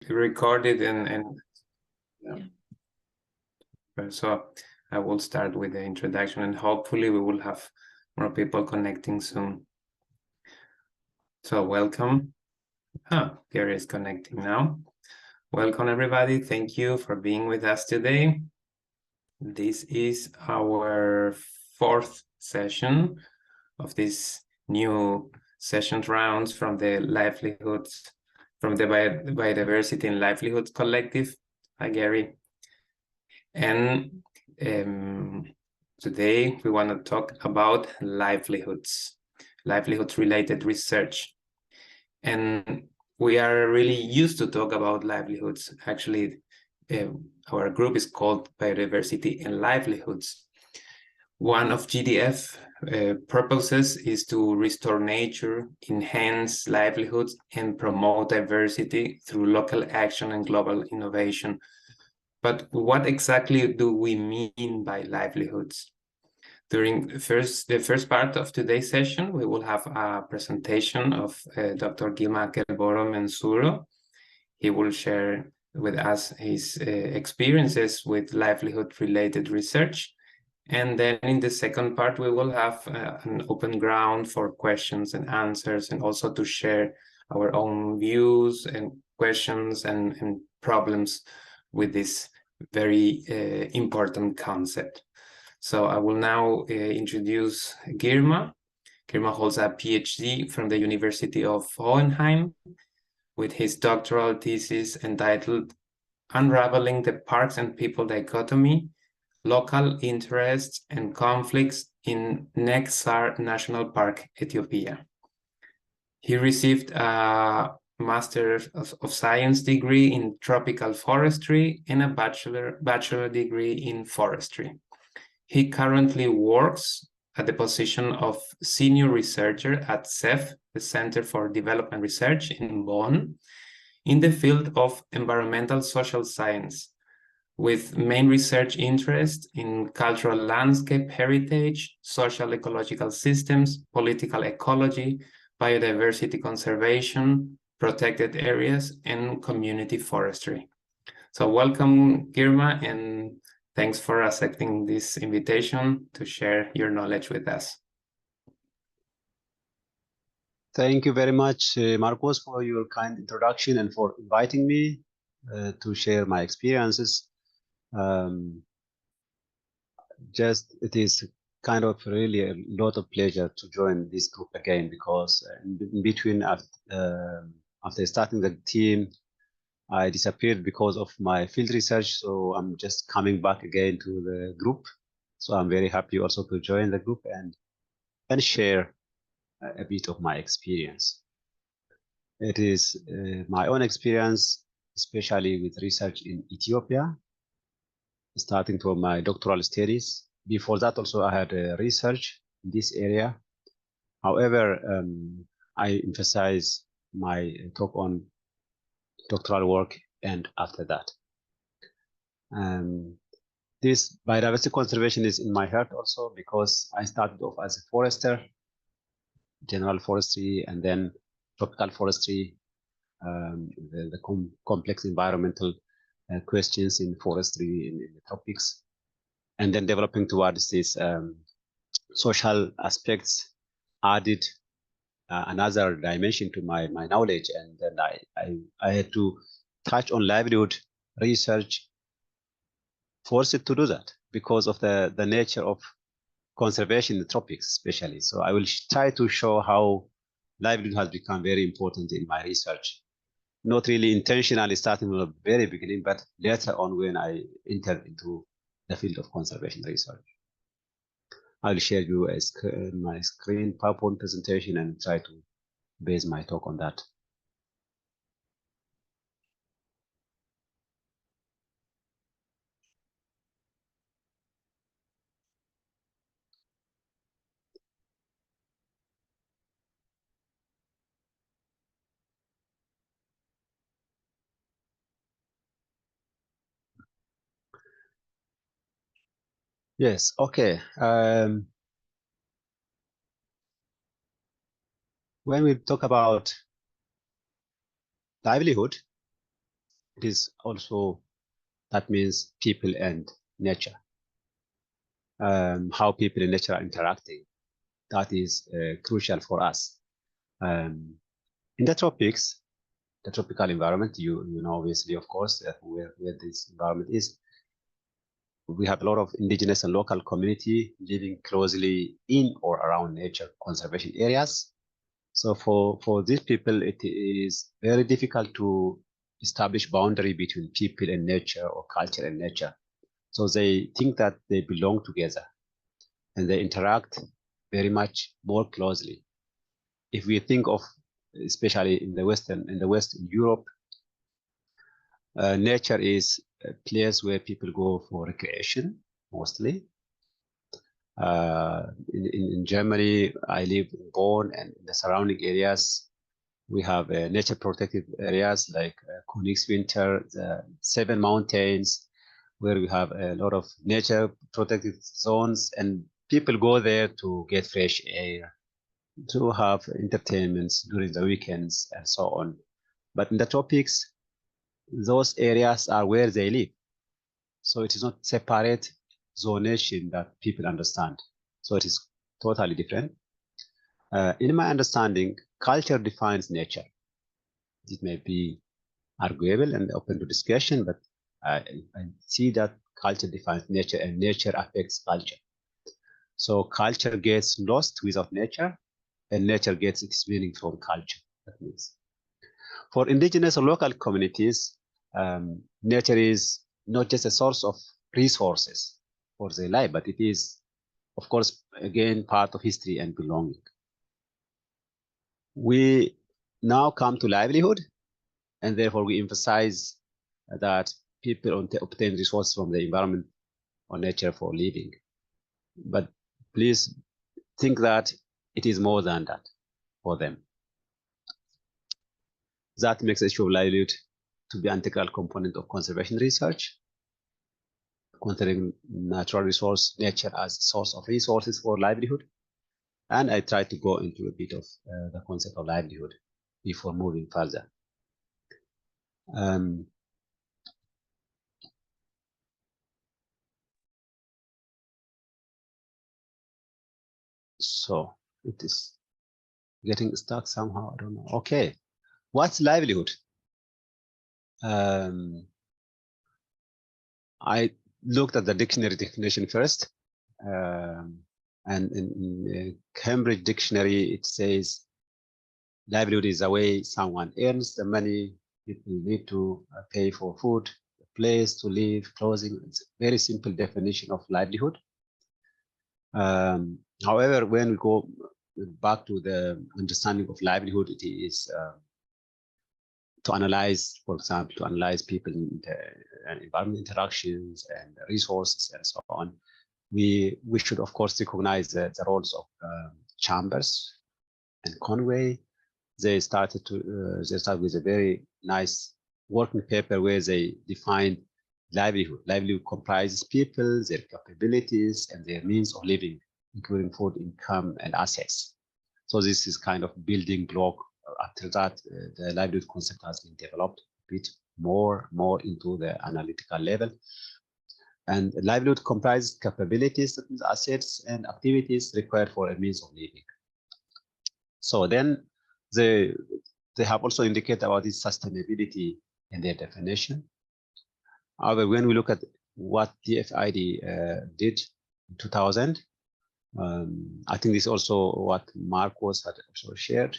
recorded and yeah. So I will start with the introduction, and hopefully we will have more people connecting soon. So welcome. Gary is connecting now. Welcome everybody. Thank you for being with us today. This is our fourth session of this new session rounds from the livelihoods, from the Biodiversity and Livelihoods Collective. Hi, Gary. And today we want to talk about livelihoods-related research. And we are really used to talk about livelihoods. Actually, our group is called Biodiversity and Livelihoods. One of GDF purposes is to restore nature, enhance livelihoods, and promote diversity through local action and global innovation. But what exactly do we mean by livelihoods? During the first part of today's session, we will have a presentation of Dr. Girma Kelboro Mensuro. He will share with us his experiences with livelihood-related research. And then in the second part, we will have an open ground for questions and answers, and also to share our own views and questions and problems with this very important concept. So I will now introduce Girma. Girma holds a PhD from the University of Hohenheim with his doctoral thesis entitled Unraveling the Parks and People Dichotomy, Local Interests and Conflicts in Neksar National Park, Ethiopia. He received a Master of Science degree in Tropical Forestry and a bachelor degree in Forestry. He currently works at the position of Senior Researcher at CEF, the Center for Development Research in Bonn, in the field of environmental social science, with main research interest in cultural landscape heritage, social ecological systems, political ecology, biodiversity conservation, protected areas, and community forestry. So welcome, Girma, and thanks for accepting this invitation to share your knowledge with us. Thank you very much, Marcos, for your kind introduction and for inviting me to share my experiences. It is kind of really a lot of pleasure to join this group again, because in between after starting the team, I disappeared because of my field research, so I'm just coming back again to the group. So I'm very happy also to join the group and share a bit of my experience. It is my own experience, especially with research in Ethiopia, starting from my doctoral studies. Before that, also I had research in this area. However, I emphasize my talk on doctoral work and after that. This biodiversity conservation is in my heart also, because I started off as a forester, general forestry, and then tropical forestry, the complex environmental questions in forestry in the tropics, and then developing towards these social aspects, added another dimension to my knowledge, and then I had to touch on livelihood research, forced to do that because of the nature of conservation in the tropics, especially. So I will try to show how livelihood has become very important in my research. Not really intentionally starting from the very beginning, but later on when I entered into the field of conservation research. I'll share you my screen PowerPoint presentation and try to base my talk on that. Yes, okay. When we talk about livelihood, it is also, that means people and nature. How people and nature are interacting, that is crucial for us. In the tropics, the tropical environment, you know, obviously, of course, where this environment is, we have a lot of indigenous and local community living closely in or around nature conservation areas. So for these people, it is very difficult to establish boundary between people and nature or culture and nature. So they think that they belong together and they interact very much more closely. If we think of, especially in the West, in Europe, nature is a place where people go for recreation mostly. In Germany, I live in Bonn and in the surrounding areas, we have nature protected areas like Königswinter, the Seven Mountains, where we have a lot of nature protected zones, and people go there to get fresh air, to have entertainments during the weekends and so on. But in the tropics, those areas are where they live. So it is not separate zonation that people understand. So it is totally different. In my understanding, culture defines nature. It may be arguable and open to discussion, but I see that culture defines nature and nature affects culture. So culture gets lost without nature, and nature gets its meaning from culture. That means for indigenous or local communities, nature is not just a source of resources for their life, but it is, of course, again, part of history and belonging. We now come to livelihood, and therefore we emphasize that people obtain resources from the environment or nature for living. But please think that it is more than that for them. That makes the issue of livelihood to be an integral component of conservation research, considering natural resource, nature as a source of resources for livelihood. And I try to go into a bit of the concept of livelihood before moving further. So it is getting stuck somehow, I don't know. Okay, what's livelihood? I looked at the dictionary definition first, and in Cambridge Dictionary, it says livelihood is a way someone earns the money people need to pay for food, a place to live, clothing. It's a very simple definition of livelihood. However, when we go back to the understanding of livelihood, it is to analyze, for example, to analyze people and environment interactions and resources and so on. We should, of course, recognize the roles of Chambers and Conway. They started with a very nice working paper where they defined livelihood. Livelihood comprises people, their capabilities, and their means of living, including food, income, and assets. So this is kind of building block. After that, the livelihood concept has been developed a bit more into the analytical level. And livelihood comprises capabilities, assets, and activities required for a means of living. So then they have also indicated about this sustainability in their definition. However, when we look at what DFID did in 2000, I think this is also what Marcos had also shared.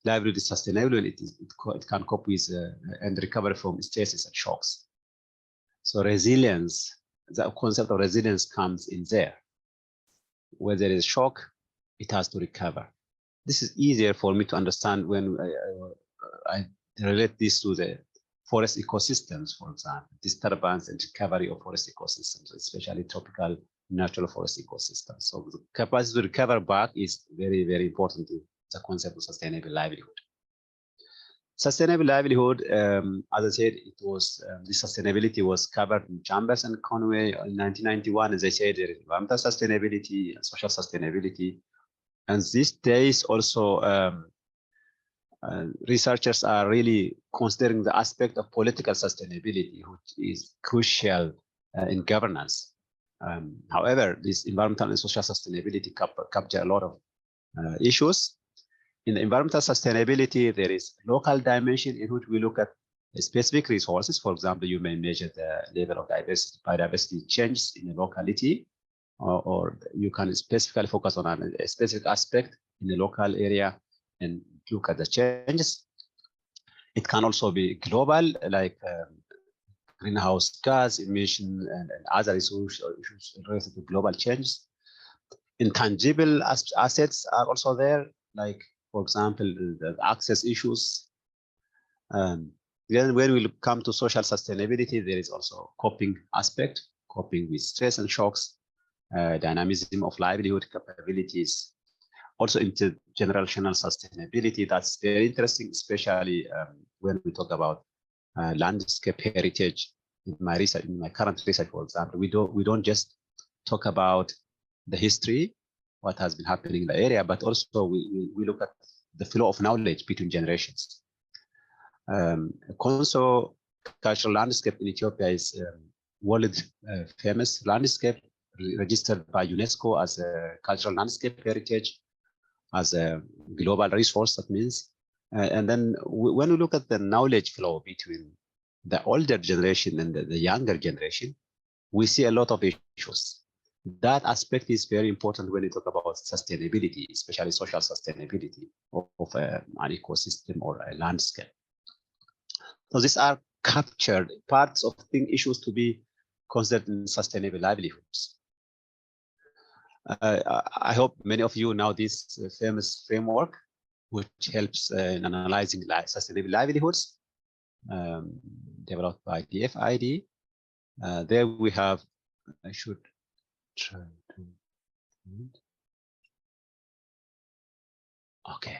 Livelihood is sustainable and it can cope with and recover from stresses and shocks. So resilience, the concept of resilience comes in there. Where there is shock, it has to recover. This is easier for me to understand when I relate this to the forest ecosystems, for example, disturbance and recovery of forest ecosystems, especially tropical natural forest ecosystems. So the capacity to recover back is very, very important to the concept of sustainable livelihood. Sustainable livelihood, as I said, it was the sustainability was covered in Chambers and Conway in 1991. As I said, there is environmental sustainability and social sustainability. And these days also researchers are really considering the aspect of political sustainability, which is crucial in governance. However, this environmental and social sustainability capture a lot of issues. In environmental sustainability, there is local dimension in which we look at specific resources. For example, you may measure the level of biodiversity changes in a locality, or you can specifically focus on a specific aspect in a local area and look at the changes. It can also be global, like greenhouse gas emission and other issues related to global changes. Intangible assets are also there, like, for example, the access issues. Then when we come to social sustainability, there is also coping aspect, coping with stress and shocks, dynamism of livelihood capabilities, also intergenerational sustainability. That's very interesting, especially when we talk about landscape heritage. In my research, in my current research, for example, we don't just talk about the history, what has been happening in the area, but also we look at the flow of knowledge between generations. Conso cultural landscape in Ethiopia is world famous landscape, registered by UNESCO as a cultural landscape heritage, as a global resource, that means. And then when we look at the knowledge flow between the older generation and the younger generation, we see a lot of issues. That aspect is very important when we talk about sustainability, especially social sustainability of an ecosystem or a landscape. So these are captured parts of issues to be considered in sustainable livelihoods. I hope many of you know this famous framework, which helps in analyzing sustainable livelihoods, developed by DFID. There we have, I should try to, okay.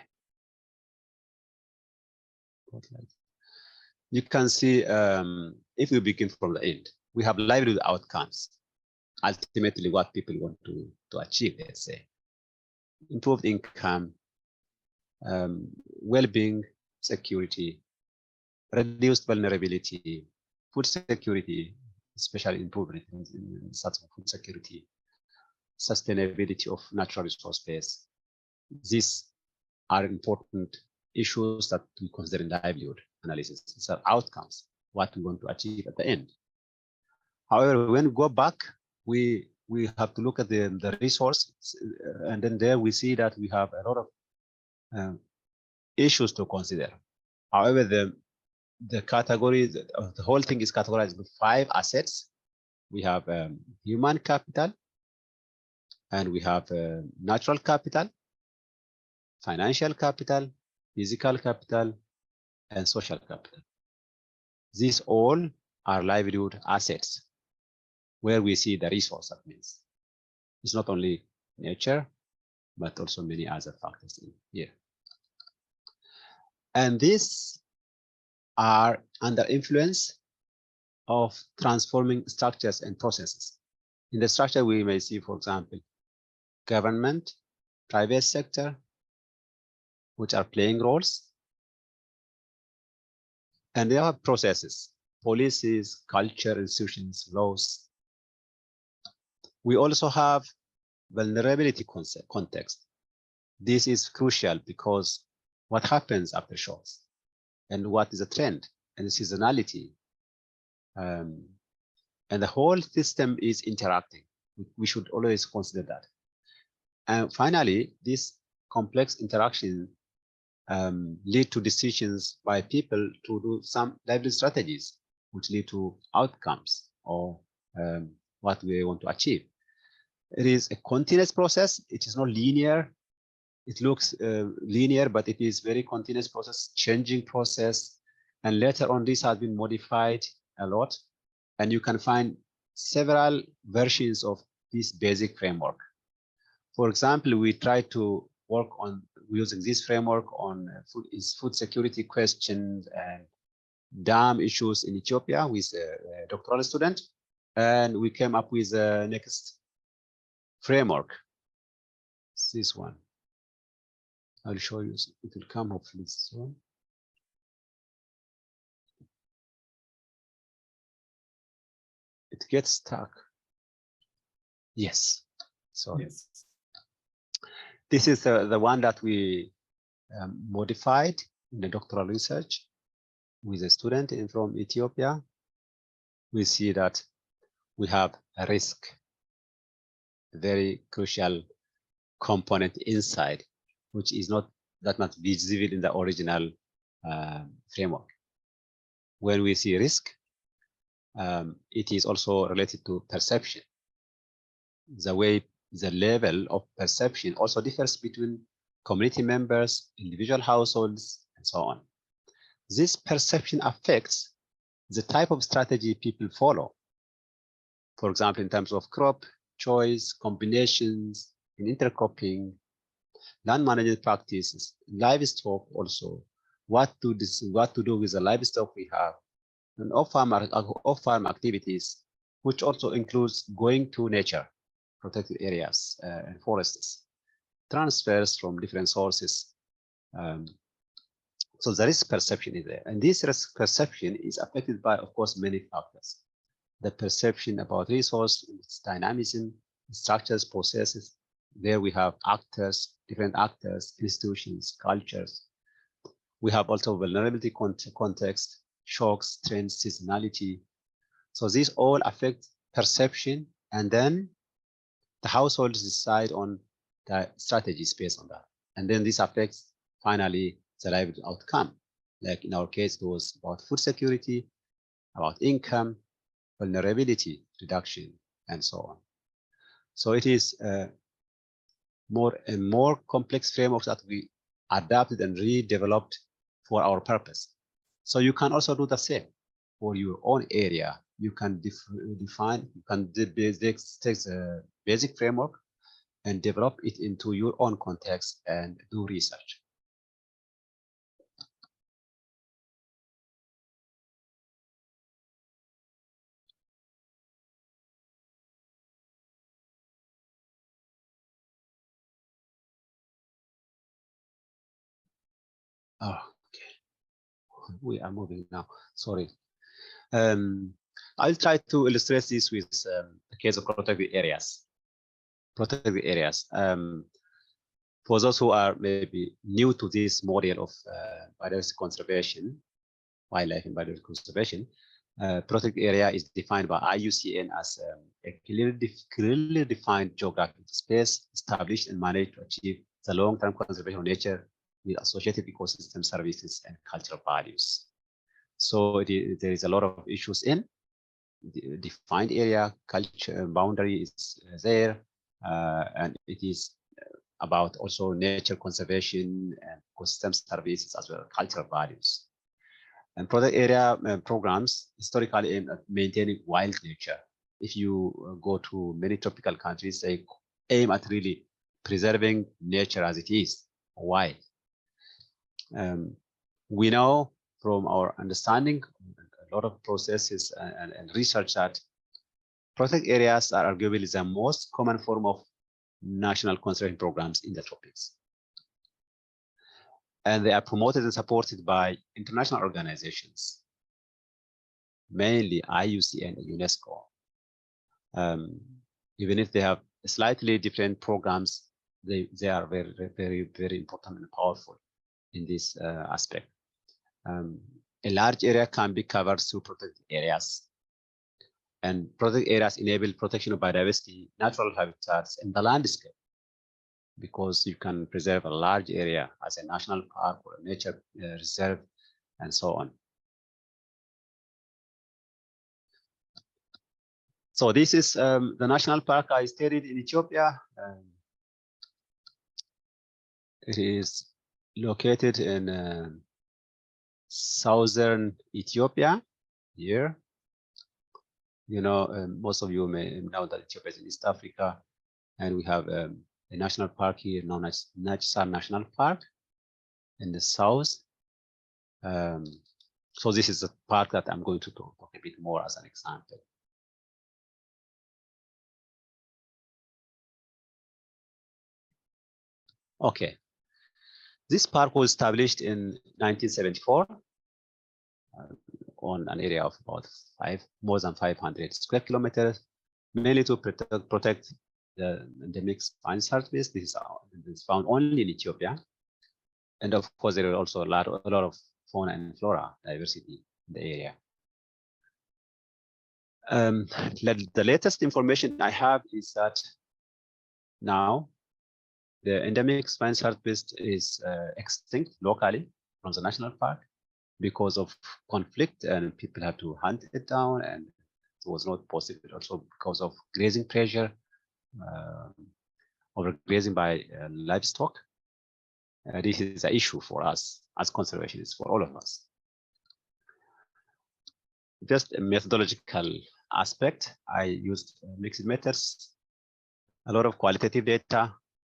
You can see, if we begin from the end, we have livelihood outcomes, ultimately what people want to achieve, let's say. Improved income, well-being, security, reduced vulnerability, food security, especially improvement in such food security, sustainability of natural resource base. These are important issues that we consider in livelihood analysis. These are outcomes, what we want to achieve at the end. However, when we go back, we have to look at the resource, and then there we see that we have a lot of issues to consider. However, the category, the whole thing is categorized with 5 assets. We have human capital, and we have natural capital, financial capital, physical capital, and social capital. These all are livelihood assets, where we see the resource. That means it's not only nature, but also many other factors in here. And these are under influence of transforming structures and processes. In the structure, we may see, for example, government, private sector, which are playing roles. And there are processes, policies, culture, institutions, laws. We also have vulnerability context. This is crucial because what happens after shocks and what is a trend and the seasonality. And the whole system is interacting. We should always consider that. And finally, this complex interaction lead to decisions by people to do some livelihood strategies, which lead to outcomes or what we want to achieve. It is a continuous process. It is not linear. It looks linear, but it is very continuous process, changing process. And later on, this has been modified a lot. And you can find several versions of this basic framework. For example, we try to work on using this framework on food security questions and dam issues in Ethiopia with a doctoral student. And we came up with the next framework. It's this one. I'll show you. It will come hopefully soon. It gets stuck. Yes. So Yes. this is the one that we modified in the doctoral research with a student from Ethiopia. We see that we have a risk, a very crucial component inside, which is not that much visible in the original framework. When we see risk, it is also related to perception. The level of perception also differs between community members, individual households, and so on. This perception affects the type of strategy people follow. For example, in terms of crop choice, combinations, in intercropping, land-management practices, livestock also, what to do with the livestock we have, and off-farm activities, which also includes going to nature, protected areas and forests, transfers from different sources. So the risk perception is there, and this risk perception is affected by, of course, many factors. The perception about resource, its dynamism, structures, processes. There we have actors, different actors, institutions, cultures. We have also vulnerability context, shocks, trends, seasonality. So these all affect perception, and then the households decide on the strategies based on that. And then this affects finally the livelihood outcome. Like in our case, it was about food security, about income, vulnerability reduction, and so on. So it is a more complex framework that we adapted and redeveloped for our purpose. So you can also do the same for your own area. You can define, you can take the basic framework and develop it into your own context and do research. Oh, okay. We are moving now. Sorry. I'll try to illustrate this with the case of protected areas. Protected areas. For those who are maybe new to this model of biodiversity conservation, wildlife and biodiversity conservation, protected area is defined by IUCN as a clearly defined geographic space established and managed to achieve the long-term conservation of nature with associated ecosystem services and cultural values. So there is a lot of issues in the defined area, culture boundary is there, and it is about also nature conservation and ecosystem services as well as cultural values. And project area programs historically aim at maintaining wild nature. If you go to many tropical countries, they aim at really preserving nature as it is, wild. We know from our understanding, a lot of processes and research that protected areas are arguably the most common form of national conservation programs in the tropics. And they are promoted and supported by international organizations, mainly IUCN and UNESCO. Even if they have slightly different programs, they are very, very, very important and powerful in this aspect. A large area can be covered through protected areas. And protected areas enable protection of biodiversity, natural habitats, and the landscape, because you can preserve a large area as a national park or a nature reserve, and so on. So this is the national park I studied in Ethiopia. It is located in southern Ethiopia here. You know, most of you may know that Ethiopia is in East Africa, and we have a national park here known as Najsar National Park in the south. So this is a park that I'm going to talk a bit more as an example. Okay. This park was established in 1974 on an area of about more than 500 square kilometers, mainly to protect the endemic spine service. This is found only in Ethiopia. And of course, there is also a lot of fauna and flora diversity in the area. The latest information I have is that now the endemic spine harpist is extinct locally from the national park because of conflict, and people had to hunt it down, and it was not possible also because of grazing pressure, overgrazing by livestock. This is an issue for us as conservationists, for all of us. Just a methodological aspect, I used mixed methods, a lot of qualitative data,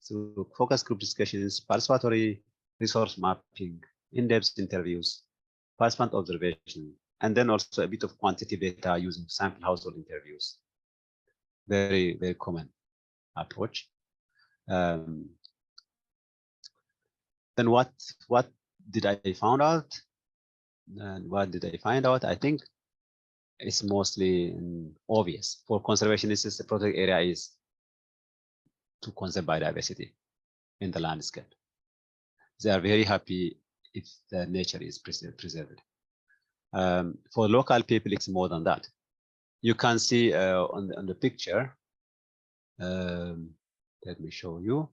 through focus group discussions, participatory resource mapping, in-depth interviews, participant observation, and then also a bit of quantitative data using sample household interviews. Very, very common approach. Then what did I find out? And what did I find out? I think it's mostly obvious. For conservationists, the project area is to conserve biodiversity in the landscape. They are very happy if the nature is preserved. For local people, it's more than that. You can see on the picture, let me show you.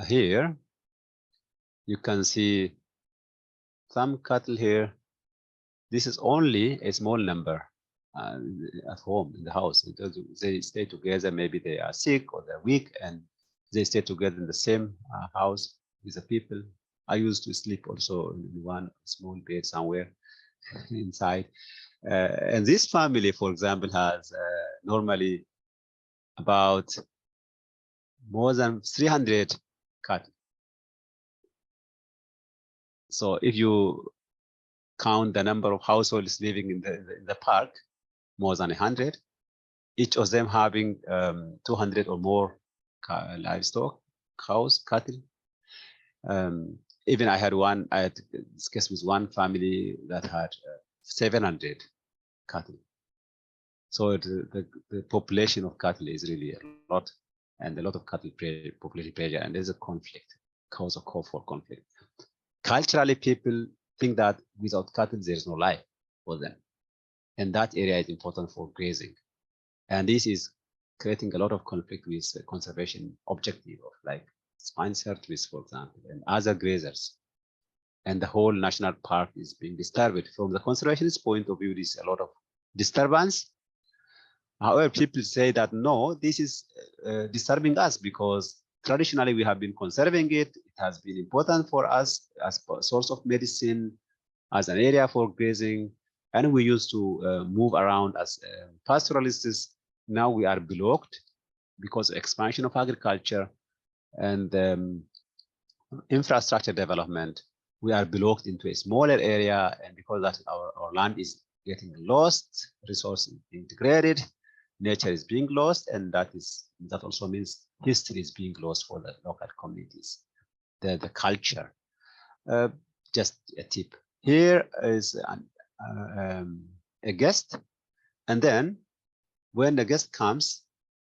Here, you can see some cattle here. This is only a small number at home in the house. They stay together. Maybe they are sick or they're weak, and they stay together in the same house with the people. I used to sleep also in one small bed somewhere inside. And this family, for example, has normally about more than 300 cattle. So if you count the number of households living in the park, more than 100, each of them having 200 or more livestock, cows, cattle. Even I had discussed with one family that had 700 cattle. So the population of cattle is really a lot, and a lot of cattle population pressure, and there's a conflict, cause for conflict. Culturally, people think that without cattle, there's no life for them. And that area is important for grazing. And this is creating a lot of conflict with the conservation objective of like spine service, for example, and other grazers. And the whole national park is being disturbed. From the conservationist point of view, there's a lot of disturbance. However, people say that no, this is disturbing us because traditionally we have been conserving it. It has been important for us as a source of medicine, as an area for grazing, and we used to move around as pastoralists. Now we are blocked because of expansion of agriculture and infrastructure development. We are blocked into a smaller area, and because that our land is getting lost, resource integrated, nature is being lost, and that also means history is being lost for the local communities, the culture. Just a tip. Here is a guest, and then when the guest comes,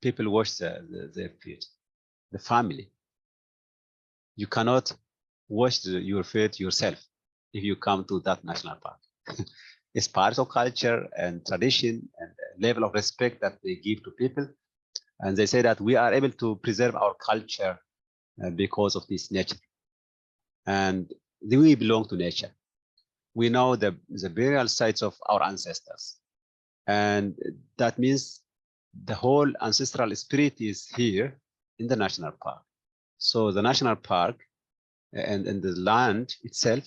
people wash their feet. The family. You cannot wash your feet yourself if you come to that national park. It's part of culture and tradition and level of respect that they give to people. And they say that we are able to preserve our culture because of this nature. And we belong to nature. We know the burial sites of our ancestors. And that means the whole ancestral spirit is here in the national park. So the national park and the land itself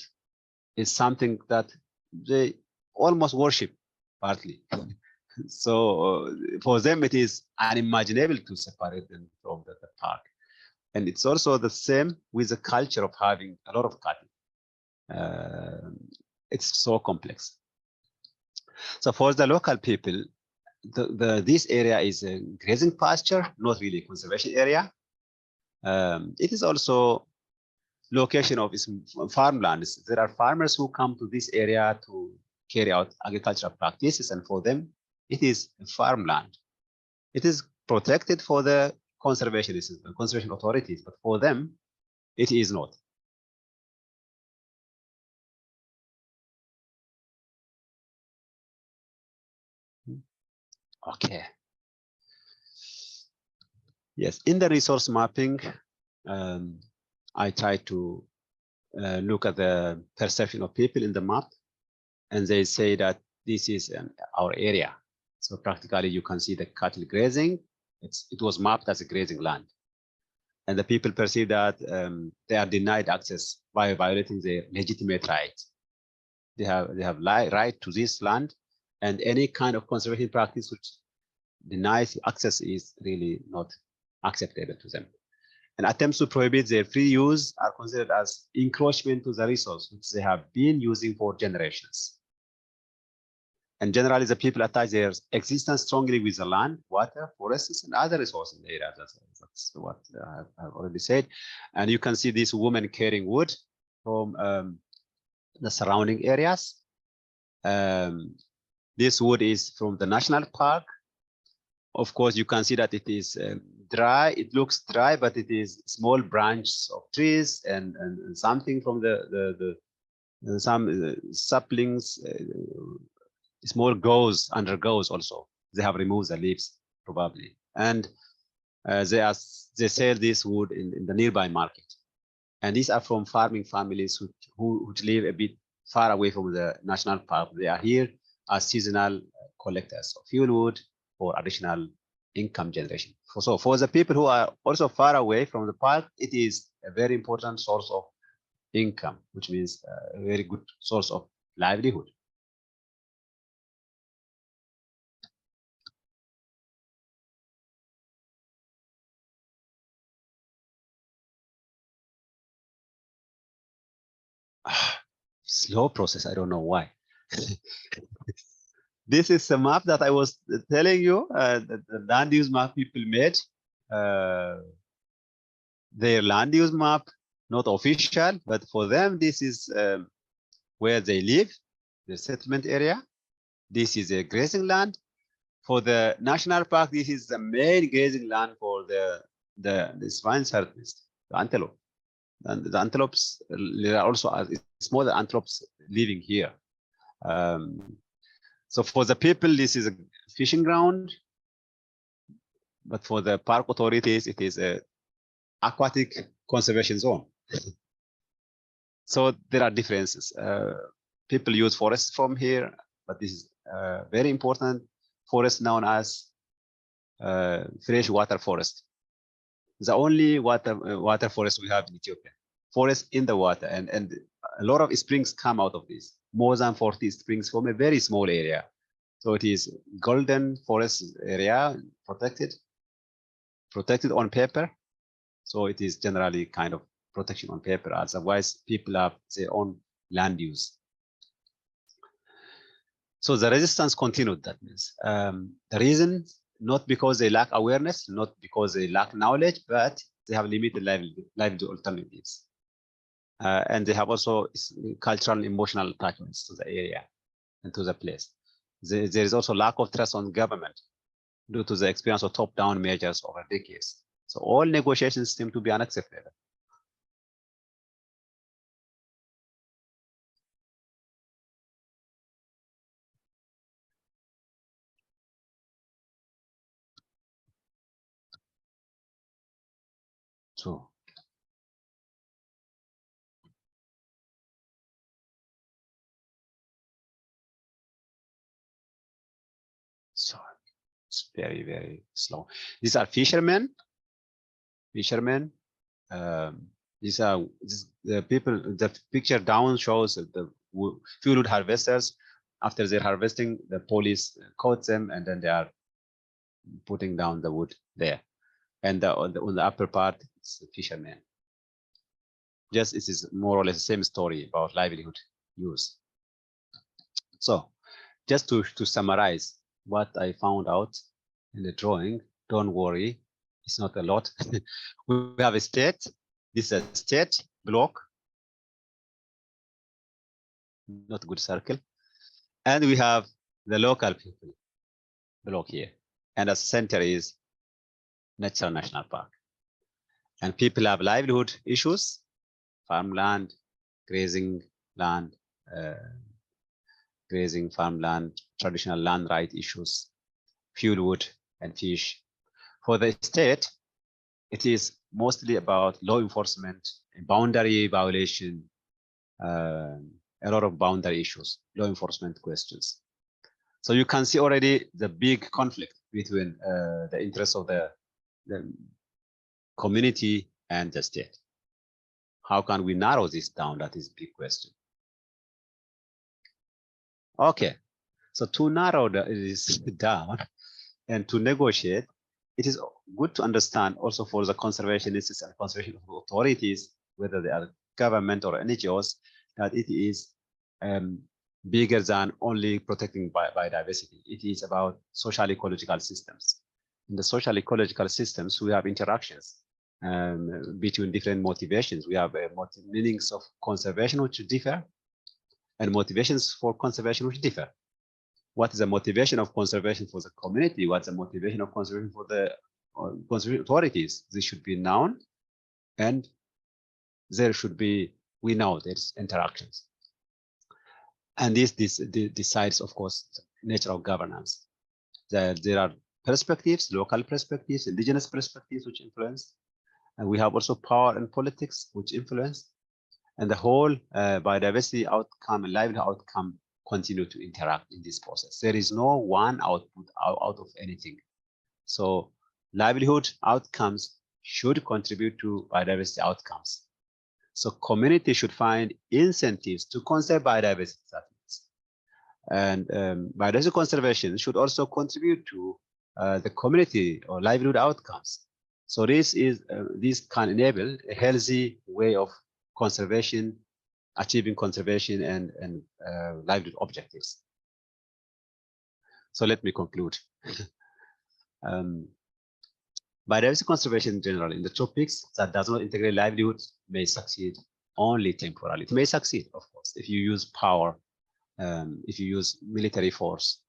is something that they almost worship partly. So for them, it is unimaginable to separate them from the park. And it's also the same with the culture of having a lot of cattle. It's so complex. So for the local people, this area is a grazing pasture, not really a conservation area. It is also location of farmlands. There are farmers who come to this area to carry out agricultural practices, and for them, it is farmland. It is protected for the conservation authorities, but for them, it is not. Okay. Yes, in the resource mapping, I try to look at the perception of people in the map, and they say that this is our area. So practically, you can see the cattle grazing. It was mapped as a grazing land, and the people perceive that they are denied access by violating their legitimate rights. They have right to this land, and any kind of conservation practice which denies access is really not acceptable to them. And attempts to prohibit their free use are considered as encroachment to the resource which they have been using for generations. And generally, the people attach their existence strongly with the land, water, forests, and other resources in the area. That's what I've already said. And you can see this woman carrying wood from the surrounding areas. This wood is from the national park. Of course, you can see that it is dry. It looks dry, but it is small branches of trees and something from some saplings, small undergoes also. They have removed the leaves probably, and they sell this wood in the nearby market. And these are from farming families who live a bit far away from the national park. They are here as seasonal collectors of fuel wood for additional income generation. So for the people who are also far away from the park, it is a very important source of income, which means a very good source of livelihood. Slow process, I don't know why. This is a map that I was telling you, the land use map people made. Their land use map, not official, but for them, this is where they live, the settlement area. This is a grazing land. For the national park, this is the main grazing land for the swine service, the antelope. And the antelopes, there are also smaller antelopes living here. So for the people, this is a fishing ground, but for the park authorities, it is a aquatic conservation zone. So there are differences. People use forests from here, but this is very important forest known as freshwater forest. The only water forest we have in Ethiopia. Forest in the water, and a lot of springs come out of this. More than 40 springs from a very small area. So it is golden forest area, protected on paper. So it is generally kind of protection on paper. Otherwise, people have their own land use. So the resistance continued. That means the reason, not because they lack awareness, not because they lack knowledge, but they have limited livelihood alternatives. And they have also cultural and emotional attachments to the area and to the place. There is also lack of trust on government due to the experience of top-down measures over decades. So all negotiations seem to be unacceptable. So it's very, very slow. These are fishermen. These are the people. The picture down shows the fuel wood harvesters. After they're harvesting, the police caught them, and then they are putting down the wood there. And on the upper part, it's the fishermen. Just it is more or less the same story about livelihood use. So, just to summarize what I found out in the drawing, don't worry, it's not a lot. We have a state. This is a state. block, not good circle. And we have the local people block here. And the center is Natural National Park. And people have livelihood issues, farmland, grazing land, farmland, traditional land right issues, fuel wood, and fish. For the state, it is mostly about law enforcement, boundary violation, a lot of boundary issues, law enforcement questions. So you can see already the big conflict between the interests of the community and the state. How can we narrow this down? That is a big question. Okay, so to narrow this down and to negotiate, it is good to understand also for the conservationists and conservation authorities, whether they are government or NGOs, that it is bigger than only protecting biodiversity. It is about social ecological systems. In the social ecological systems, we have interactions between different motivations. We have meanings of conservation which differ, and motivations for conservation which differ. What is the motivation of conservation for the community? What's the motivation of conservation for the conservation authorities? This should be known, and there should be, we know there's interactions. And this decides, of course, the nature of governance. There are perspectives, local perspectives, indigenous perspectives which influence. And we have also power and politics which influence. And the whole biodiversity outcome and livelihood outcome continue to interact in this process. There is no one output out of anything. So livelihood outcomes should contribute to biodiversity outcomes. So community should find incentives to conserve biodiversity. And biodiversity conservation should also contribute to the community or livelihood outcomes. So this can enable a healthy way of conservation, achieving conservation and livelihood objectives. So let me conclude. Biodiversity conservation in general in the tropics that does not integrate livelihoods may succeed only temporarily. It may succeed, of course, if you use power, if you use military force.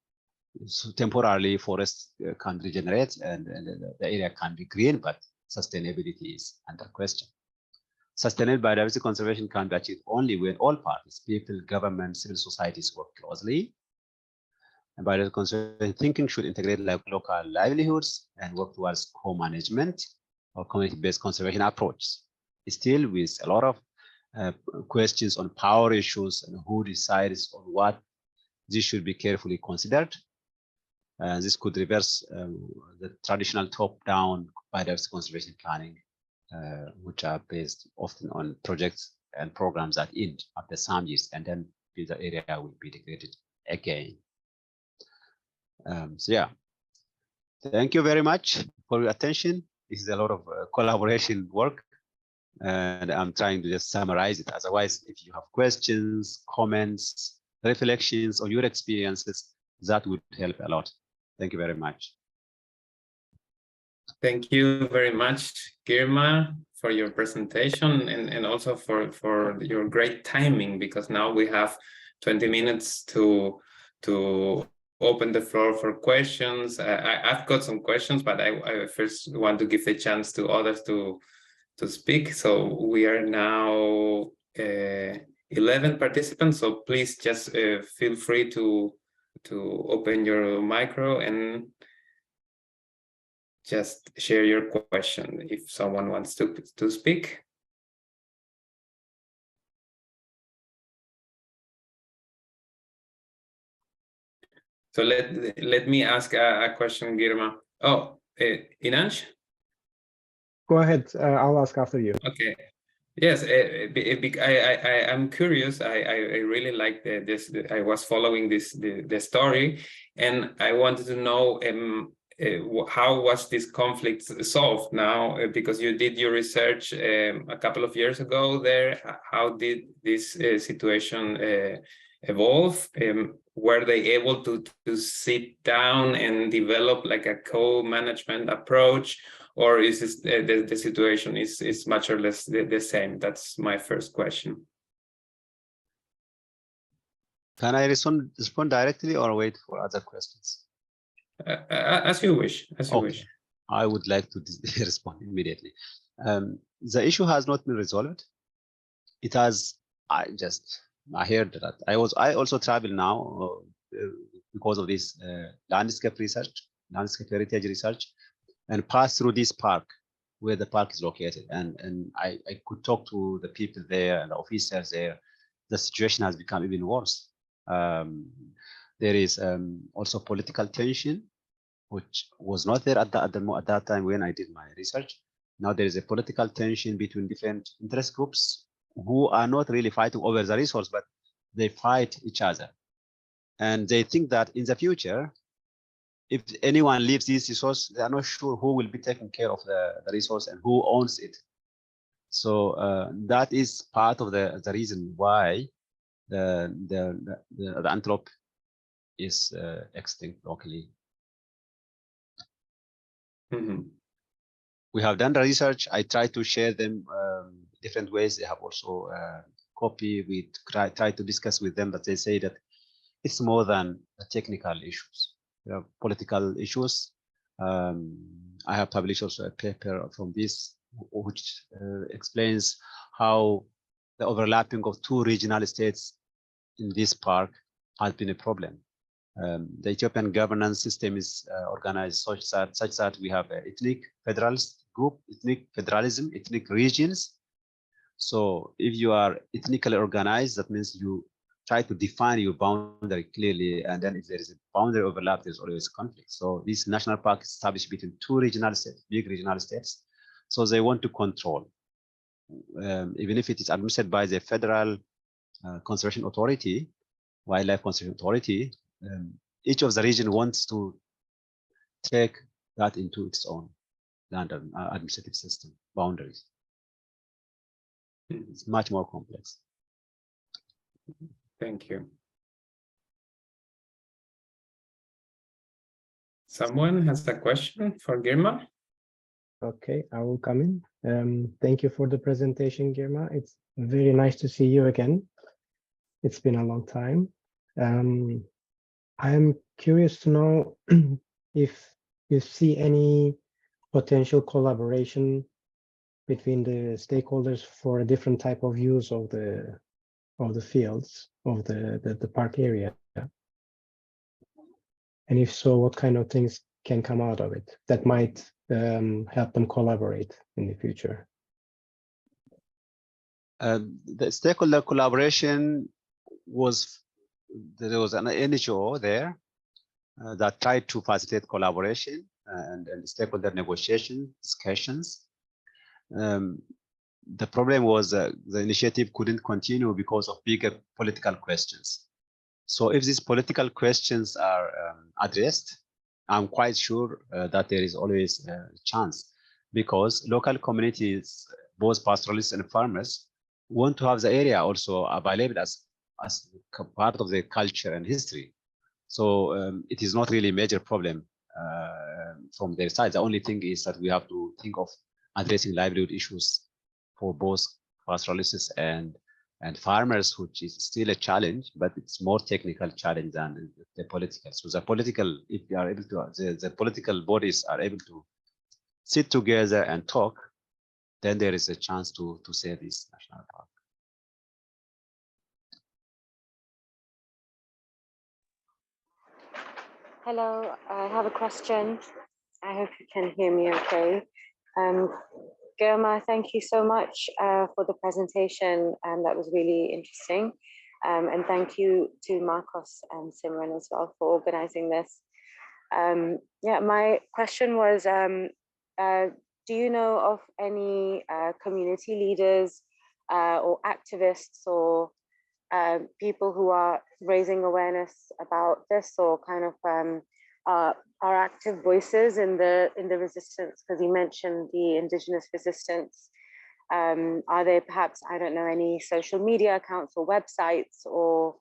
So temporarily, forests can regenerate and the area can be green, but sustainability is under question. Sustainable biodiversity conservation can be achieved only when all parties, people, government, civil societies work closely. And biodiversity conservation thinking should integrate local livelihoods and work towards co-management or community-based conservation approach. Still, with a lot of questions on power issues and who decides on what, this should be carefully considered. This could reverse the traditional top-down biodiversity conservation planning, which are based often on projects and programs that end after some years, and then the area will be degraded again. So yeah, thank you very much for your attention. This is a lot of collaboration work, and I'm trying to just summarize it. Otherwise, if you have questions, comments, reflections, or your experiences, that would help a lot. Thank you very much. Thank you very much, Girma, for your presentation and also for your great timing, because now we have 20 minutes to open the floor for questions. I've got some questions, but I first want to give the chance to others to speak. So we are now 11 participants, so please just feel free to open your micro and just share your question if someone wants to speak. So let me ask a question, Girma. Oh, Inansh? Go ahead. I'll ask after you. Okay. Yes, I'm curious. I really like this. I was following the story, and I wanted to know how was this conflict solved now? Because you did your research a couple of years ago there. How did this situation evolve? Were they able to sit down and develop like a co-management approach, or is this, the situation is much or less the same? That's my first question. Can I respond directly or wait for other questions? As you wish. As you wish. I would like to respond immediately. The issue has not been resolved. It has. I heard that. I also travel now because of this landscape heritage research, and pass through this park where the park is located, and I could talk to the people there and the officers there. The situation has become even worse. There is also political tension, which was not there at that time when I did my research. Now there is a political tension between different interest groups who are not really fighting over the resource, but they fight each other. And they think that in the future, if anyone leaves this resource, they are not sure who will be taking care of the resource and who owns it. So that is part of the reason why the antelope is extinct locally. Mm-hmm. We have done the research. I try to share them different ways. They have also copy. We try to discuss with them, but they say that it's more than technical issues. There are political issues. I have published also a paper from this, which explains how the overlapping of two regional states in this park has been a problem. The Ethiopian governance system is organized such that we have ethnic federalist group, ethnic federalism, ethnic regions. So if you are ethnically organized, that means you try to define your boundary clearly, and then if there is a boundary overlap, there's always conflict. So this national park is established between two regional states, big regional states. So they want to control, even if it is administered by the Federal Conservation Authority, Wildlife Conservation Authority. Each of the region wants to take that into its own land administrative system boundaries. It's much more complex. Thank you. Someone has a question for Girma? Okay, I will come in. Thank you for the presentation, Girma. It's very nice to see you again. It's been a long time. I'm curious to know if you see any potential collaboration between the stakeholders for a different type of use of the fields of the park area, and if so, what kind of things can come out of it that might help them collaborate in the future? The stakeholder collaboration was, there was an NGO there that tried to facilitate collaboration and stakeholder negotiation discussions. The problem was the initiative couldn't continue because of bigger political questions. So if these political questions are addressed, I'm quite sure that there is always a chance, because local communities, both pastoralists and farmers, want to have the area also available as part of their culture and history. So it is not really a major problem from their side. The only thing is that we have to think of addressing livelihood issues for both pastoralists and farmers, which is still a challenge, but it's more technical challenge than the political. So the political, if we are able to, the political bodies are able to sit together and talk, then there is a chance to save this national park. Hello, I have a question. I hope you can hear me okay. Girma, thank you so much for the presentation. That was really interesting. And thank you to Marcos and Simran as well for organizing this. Yeah, my question was, do you know of any community leaders or activists or people who are raising awareness about this, or kind of are active voices in the resistance? Because you mentioned the indigenous resistance. Are there perhaps, I don't know, any social media accounts or websites or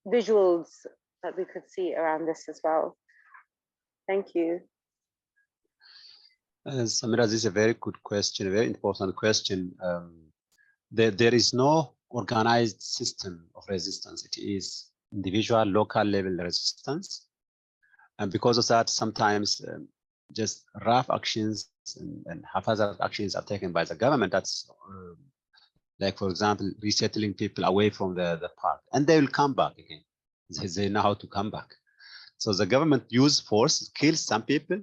visuals that we could see around this as well? Thank you. Samira, this is a very good question, a very important question. There is no organized system of resistance. It is individual, local level resistance. And because of that, sometimes just rough actions and haphazard actions are taken by the government. That's like, for example, resettling people away from the park, and they will come back again. They know how to come back. So the government use force, kills some people,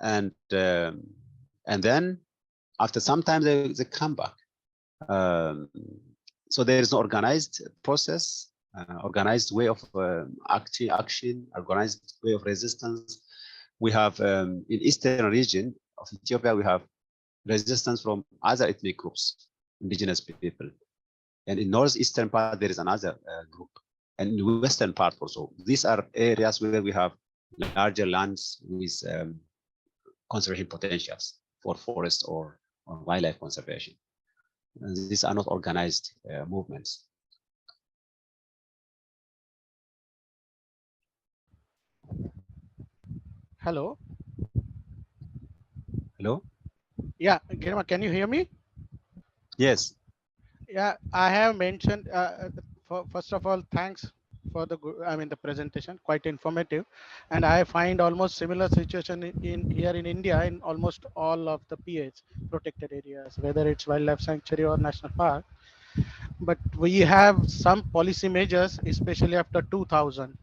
and then after some time they come back. So there is an organized process, organized way of action, organized way of resistance. We have in eastern region of Ethiopia, we have resistance from other ethnic groups, indigenous people. And in northeastern part, there is another group. And in the western part also. These are areas where we have larger lands with conservation potentials for forest or wildlife conservation. And these are not organized movements. Hello. Hello? Yeah, Girma, can you hear me? Yes. Yeah, I have mentioned, first of all, thanks for the presentation, quite informative. And I find almost similar situation in here in India in almost all of the PAs, protected areas, whether it's wildlife sanctuary or national park. But we have some policy measures, especially after 2000.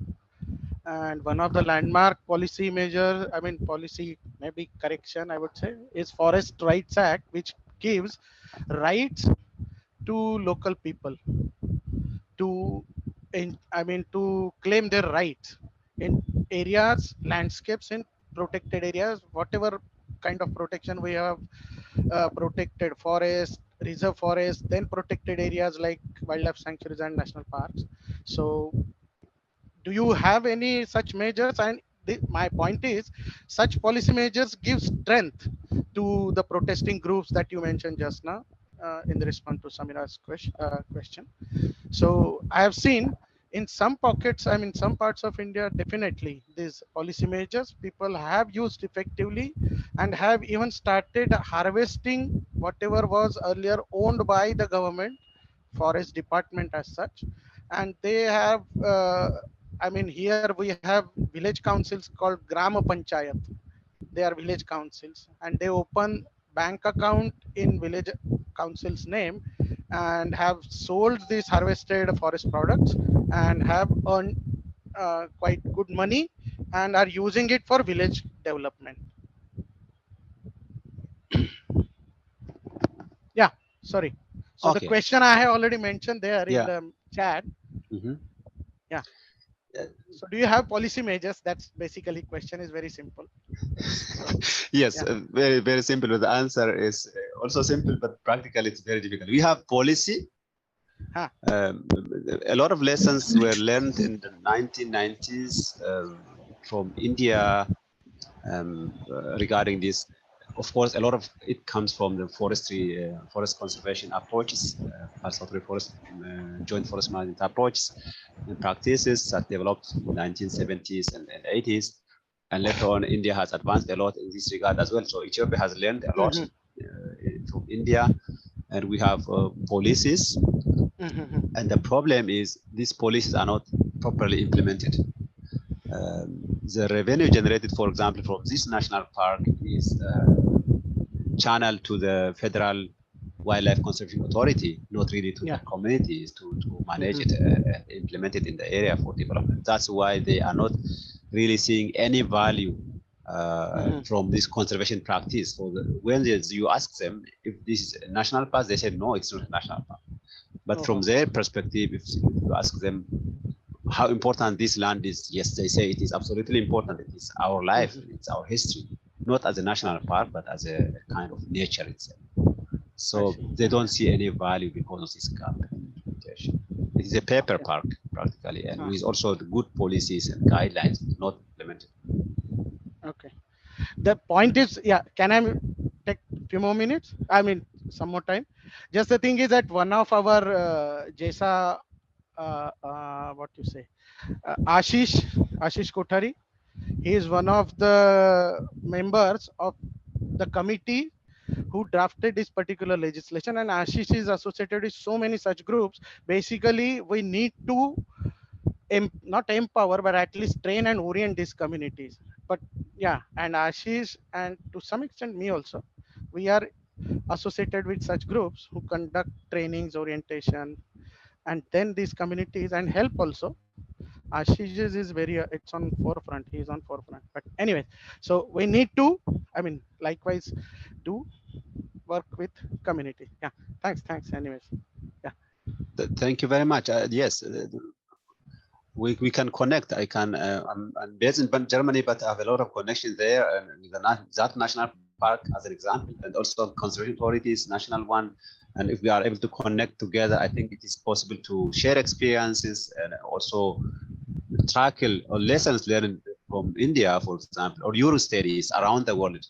And one of the landmark policy measure, policy maybe correction, I would say, is Forest Rights Act, which gives rights to local people to to claim their rights in areas, landscapes, in protected areas, whatever kind of protection we have, protected forest, reserve forest, then protected areas like wildlife sanctuaries and national parks. So do you have any such measures? And my point is, such policy measures give strength to the protesting groups that you mentioned just now in the response to Samira's question. So I have seen in some pockets, some parts of India, definitely these policy measures people have used effectively and have even started harvesting whatever was earlier owned by the government, forest department as such. And they have, here we have village councils called Grama Panchayat. They are village councils and they open bank account in village council's name and have sold these harvested forest products and have earned quite good money and are using it for village development. Yeah, sorry. So Okay. the question I have already mentioned there in the chat. Yeah. So do you have policy measures? That's basically question is very simple. Yes, very, very simple. But the answer is also simple, but practically it's very difficult. We have policy. A lot of lessons were learned in the 1990s from India regarding this. Of course, a lot of it comes from the forestry, forest conservation approaches, participatory forest, joint forest management approaches and practices that developed in the 1970s and 80s. And later on, India has advanced a lot in this regard as well. So Ethiopia has learned a lot from India, and we have policies. And the problem is these policies are not properly implemented. The revenue generated, for example, from this national park is channeled to the Federal Wildlife Conservation Authority, not really to the communities to manage it and implement it in the area for development. That's why they are not really seeing any value from this conservation practice. So when you ask them if this is a national park, they said no, it's not a national park. But from their perspective, if you ask them how important this land is, yes, they say it is absolutely important. It is our life, it's our history, not as a national park, but as a kind of nature itself. So they don't see any value because of this gap in implementation. It is a paper park practically, and with also the good policies and guidelines not implemented. Okay. The point is, can I take a few more minutes? Some more time. Just the thing is that one of our JESA, what you say, Ashish Kothari, he is one of the members of the committee who drafted this particular legislation, and Ashish is associated with so many such groups. Basically, we need to not empower, but at least train and orient these communities. But yeah, and Ashish and to some extent me also, we are associated with such groups who conduct trainings, orientation, and then these communities and help also. Ashish is very, it's on forefront. He's on forefront. But anyways, so we need to, I mean, likewise, do work with community. Yeah, thanks. Anyways, yeah. Thank you very much. Yes, we can connect. I'm based in Germany, but I have a lot of connections there, and that national park as an example, and also conservation authorities, national one. And if we are able to connect together, I think it is possible to share experiences and also tackle or lessons learned from India, for example, or Euro studies around the world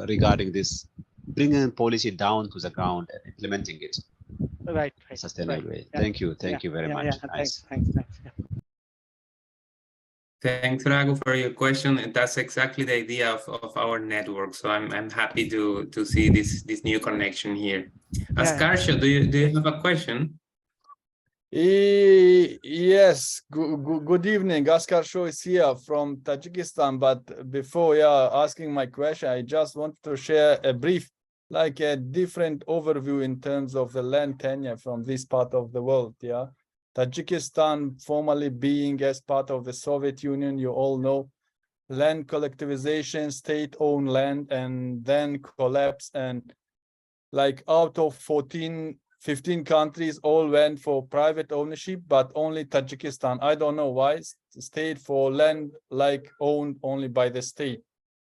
regarding this, bringing policy down to the ground and implementing it. Right. Sustainable way. Yeah. Thank you very much. Thanks. Yeah. Thanks, Ragu, for your question. And that's exactly the idea of our network. So I'm happy to see this new connection here. Askarsha, do you have a question? Yes. Good evening. Askarsha is here from Tajikistan. But before asking my question, I just wanted to share a brief, like a different overview in terms of the land tenure from this part of the world. Tajikistan, formerly being as part of the Soviet Union, you all know, land collectivization, state-owned land, and then collapse, and like out of 15 countries all went for private ownership, but only Tajikistan, I don't know why, stayed for land like owned only by the state.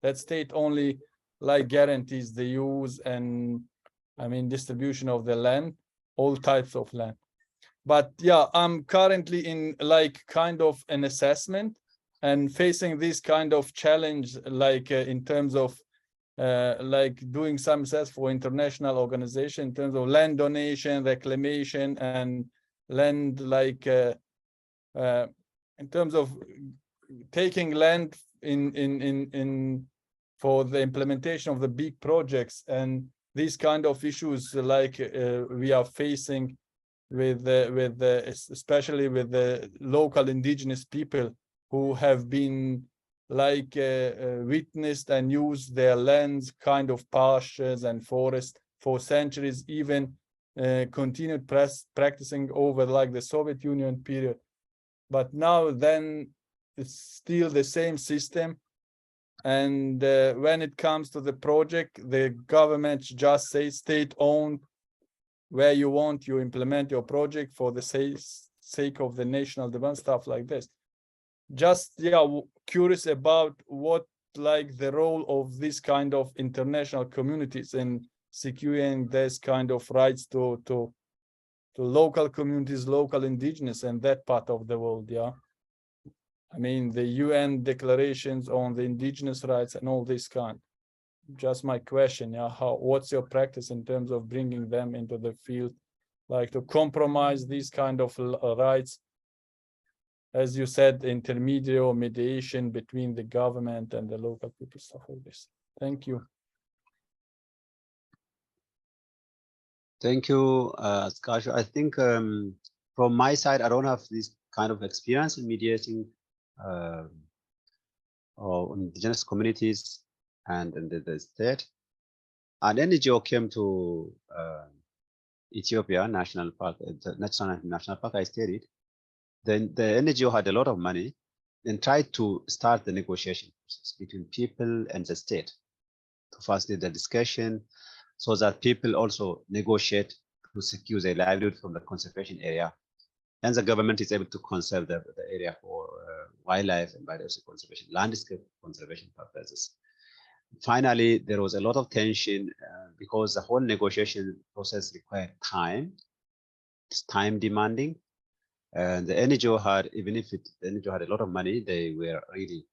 That state only like guarantees the use and distribution of the land, all types of land. But yeah, I'm currently in like kind of an assessment and facing this kind of challenge, like in terms of like doing some assess for international organization in terms of land donation, reclamation, and land like in terms of taking land in for the implementation of the big projects, and these kind of issues like we are facing with especially with the local indigenous people who have been like witnessed and used their lands, kind of pastures and forests for centuries, even continued practicing over like the Soviet Union period. But now then it's still the same system. And when it comes to the project, the government just says state-owned, where you want, you implement your project for the sake of the national development, stuff like this. Just curious about what like the role of this kind of international communities in securing this kind of rights to local communities, local indigenous, and that part of the world. I mean, the UN declarations on the indigenous rights and all this kind. Just my question, what's your practice in terms of bringing them into the field, like to compromise these kind of rights? As you said, intermediate or mediation between the government and the local people, stuff like this. Thank you. Thank you, Askarsha. I think from my side, I don't have this kind of experience in mediating or indigenous communities and in the state. An NGO came to Ethiopia National Park, the National Park I studied. Then the NGO had a lot of money and tried to start the negotiation process between people and the state to facilitate the discussion so that people also negotiate to secure their livelihood from the conservation area. And the government is able to conserve the area for wildlife and biodiversity conservation, landscape conservation purposes. Finally, there was a lot of tension because the whole negotiation process required time. It's time demanding. And the NGO had, even if the NGO had a lot of money, they were really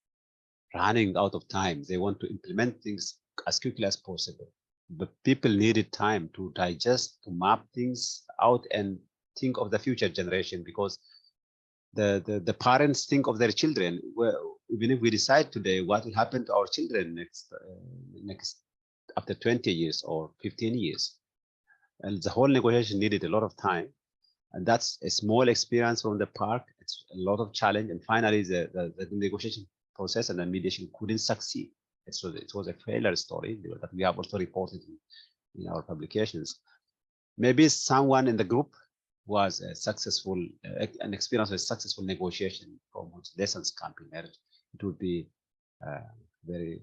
running out of time. They want to implement things as quickly as possible. But people needed time to digest, to map things out and think of the future generation, because the parents think of their children. Well, even if we decide today what will happen to our children next next after 20 years or 15 years. And the whole negotiation needed a lot of time. And that's a small experience from the park. It's a lot of challenge. And finally, the negotiation process and the mediation couldn't succeed. So it was a failure story that we have also reported in our publications. Maybe someone in the group was a successful, an experience of a successful negotiation from which lessons can be learned. It would be very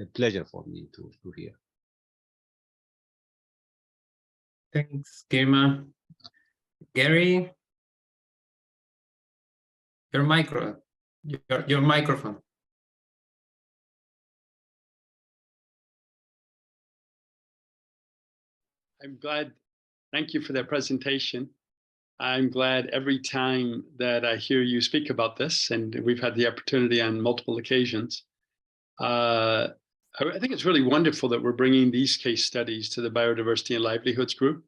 a pleasure for me to hear. Thanks, Girma. Gary, your microphone. I'm glad. Thank you for that presentation. I'm glad every time that I hear you speak about this, and we've had the opportunity on multiple occasions. I think it's really wonderful that we're bringing these case studies to the Biodiversity and Livelihoods group.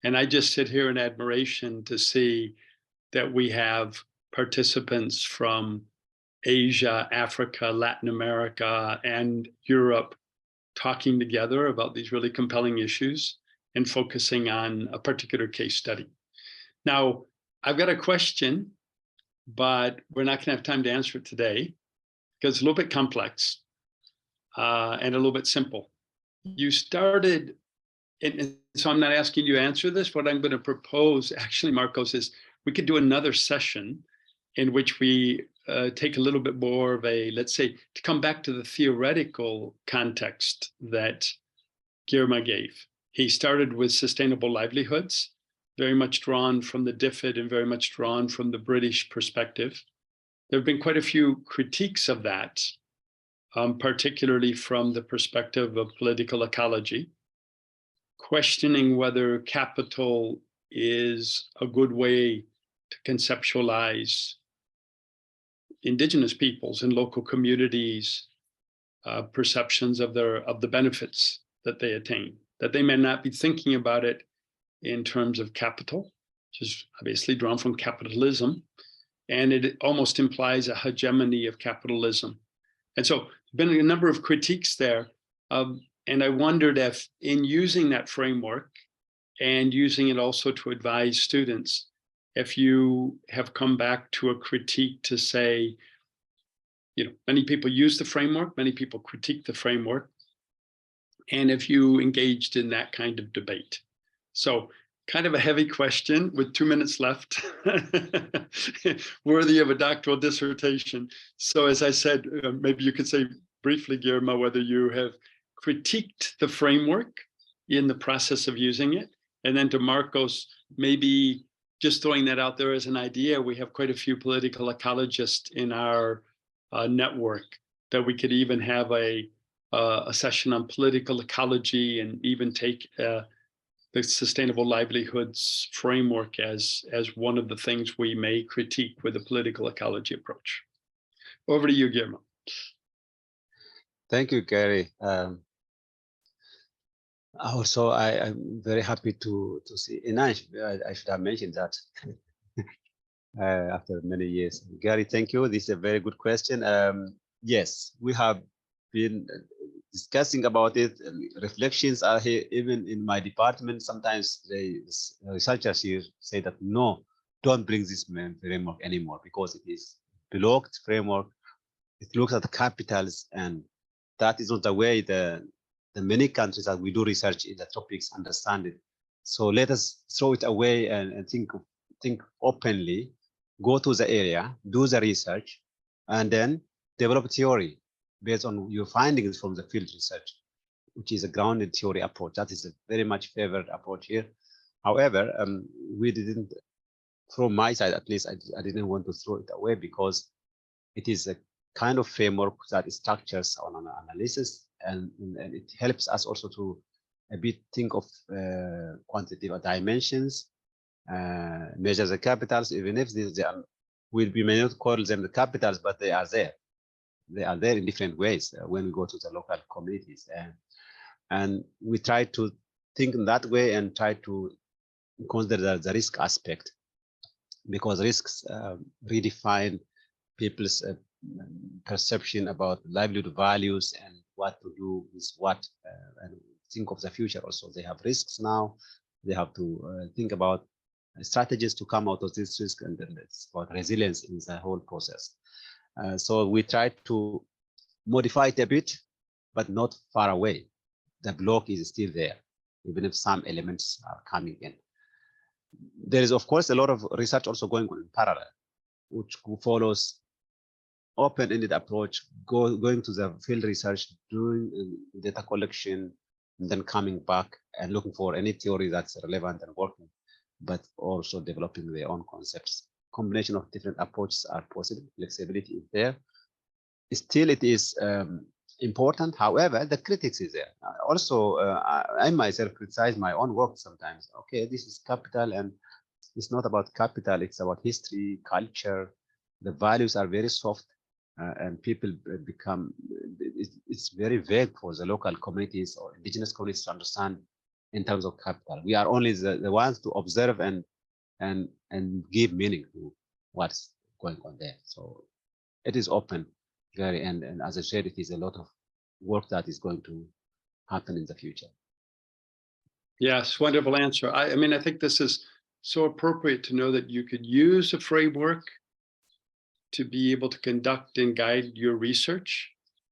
And I just sit here in admiration to see that we have participants from Asia, Africa, Latin America, and Europe talking together about these really compelling issues and focusing on a particular case study. Now, I've got a question, but we're not going to have time to answer it today because it's a little bit complex and a little bit simple. You started, and so I'm not asking you to answer this. What I'm going to propose, actually, Marcos, is we could do another session in which we take a little bit more of a, let's say, to come back to the theoretical context that Girma gave. He started with sustainable livelihoods, very much drawn from the DFID and very much drawn from the British perspective. There have been quite a few critiques of that, particularly from the perspective of political ecology, questioning whether capital is a good way to conceptualize indigenous peoples and local communities' perceptions of the benefits that they attain, that they may not be thinking about it in terms of capital, which is obviously drawn from capitalism, and it almost implies a hegemony of capitalism. And so there's been a number of critiques there, and I wondered if in using that framework and using it also to advise students, if you have come back to a critique to say, many people use the framework, many people critique the framework, and if you engaged in that kind of debate. So kind of a heavy question with 2 minutes left, worthy of a doctoral dissertation. So as I said, maybe you could say briefly, Girma, whether you have critiqued the framework in the process of using it. And then to Marcos, maybe just throwing that out there as an idea, we have quite a few political ecologists in our network that we could even have a session on political ecology and even take the sustainable livelihoods framework as one of the things we may critique with a political ecology approach. Over to you, Girma. Thank you, Gary. Also, I'm very happy to see, and I should have mentioned that after many years. Gary, thank you. This is a very good question. Yes, we have been discussing about it. Reflections are here, even in my department. Sometimes the researchers here say that, no, don't bring this framework anymore because it is blocked framework. It looks at the capitals, and that is not the way the many countries that we do research in the topics understand it. So let us throw it away and think openly, go to the area, do the research, and then develop theory based on your findings from the field research, which is a grounded theory approach. That is a very much favored approach here. However, we didn't, from my side at least, I didn't want to throw it away because it is a kind of framework that structures on an analysis, and it helps us also to a bit think of quantitative dimensions, measure the capitals, even if they are, we may not call them the capitals, but they are there. They are there in different ways when we go to the local communities, and we try to think in that way and try to consider the risk aspect, because risks redefine people's perception about livelihood values what to do with what, and think of the future also. They have risks now. They have to think about strategies to come out of this risk, and then it's about resilience in the whole process. So we try to modify it a bit, but not far away. The block is still there, even if some elements are coming in. There is, of course, a lot of research also going on in parallel, which follows open-ended approach, going to the field research, doing data collection, and then coming back and looking for any theory that's relevant and working, but also developing their own concepts. Combination of different approaches are possible. Flexibility is there. Still, it is important. However, the critics is there. Also, I myself criticize my own work sometimes. Okay, this is capital, and it's not about capital. It's about history, culture. The values are very soft, and people become. It's very vague for the local communities or indigenous communities to understand in terms of capital. We are only the ones to observe and give meaning to what's going on there. So it is open, Gary, and as I said, it is a lot of work that is going to happen in the future. Yes, wonderful answer. I mean, I think this is so appropriate to know that you could use a framework to be able to conduct and guide your research.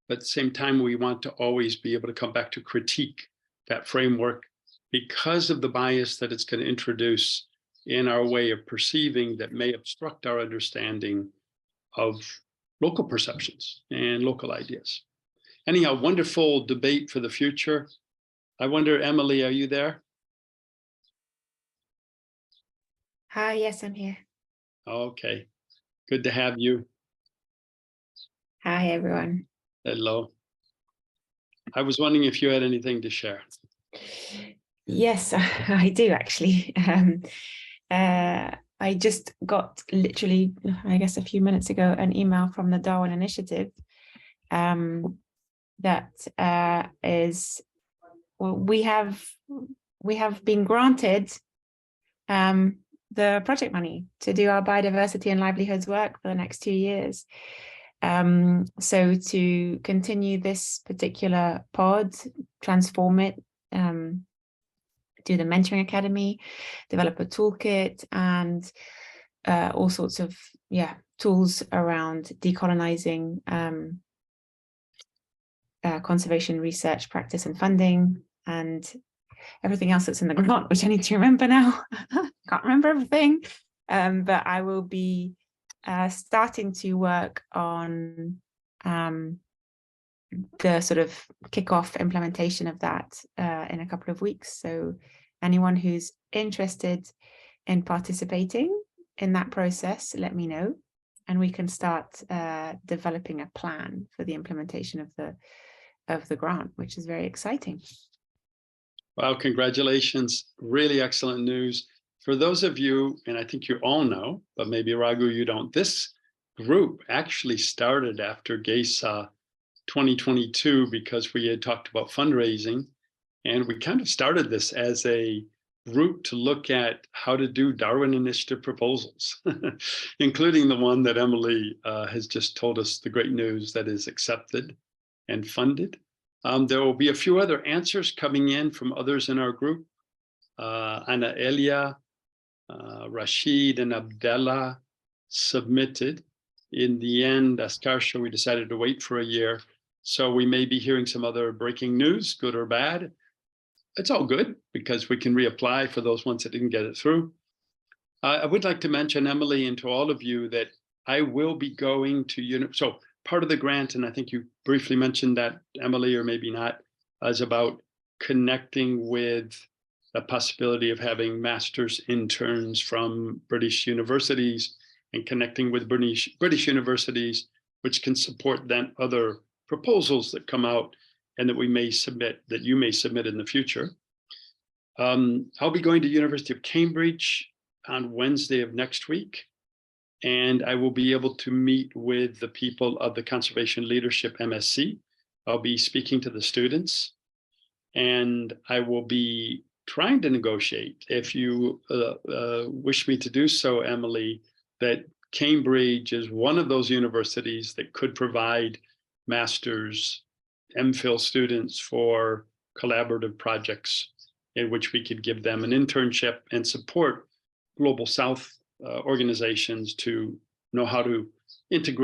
But at the same time, we want to always be able to come back to critique that framework because of the bias that it's going to introduce in our way of perceiving that may obstruct our understanding of local perceptions and local ideas. Anyhow, wonderful debate for the future. I wonder, Emily, are you there? Hi, yes, I'm here. Okay, good to have you. Hi, everyone. Hello. I was wondering if you had anything to share. Yes, I do actually. I just got literally, I guess, a few minutes ago, an email from the Darwin Initiative that is, well, we have been granted the project money to do our biodiversity and livelihoods work for the next 2 years. So to continue this particular pod, transform it, do the mentoring academy, develop a toolkit, and all sorts of tools around decolonizing conservation research, practice, and funding, and everything else that's in the grant, which I need to remember now. Can't remember everything, but I will be starting to work on the sort of kickoff implementation of that in a couple of weeks. So anyone who's interested in participating in that process, let me know, and we can start developing a plan for the implementation of the grant, which is very exciting. Wow, congratulations. Really excellent news. For those of you, and I think you all know, but maybe Raghu, you don't, this group actually started after GESA 2022 because we had talked about fundraising, and we kind of started this as a group to look at how to do Darwin Initiative proposals, including the one that Emily has just told us the great news that is accepted and funded. There will be a few other answers coming in from others in our group. Anna Elia, Rashid, and Abdallah submitted. In the end, as Karsha, we decided to wait for a year. So we may be hearing some other breaking news, good or bad. It's all good because we can reapply for those ones that didn't get it through. I would like to mention, Emily, and to all of you that I will be going to, so part of the grant, and I think you briefly mentioned that, Emily, or maybe not, is about connecting with the possibility of having master's interns from British universities and connecting with British universities, which can support then other proposals that come out and that we may submit, that you may submit in the future. I'll be going to University of Cambridge on Wednesday of next week, and I will be able to meet with the people of the Conservation Leadership MSc. I'll be speaking to the students, and I will be trying to negotiate, if you wish me to do so, Emily, that Cambridge is one of those universities that could provide master's MPhil students for collaborative projects in which we could give them an internship and support Global South organizations to know how to integrate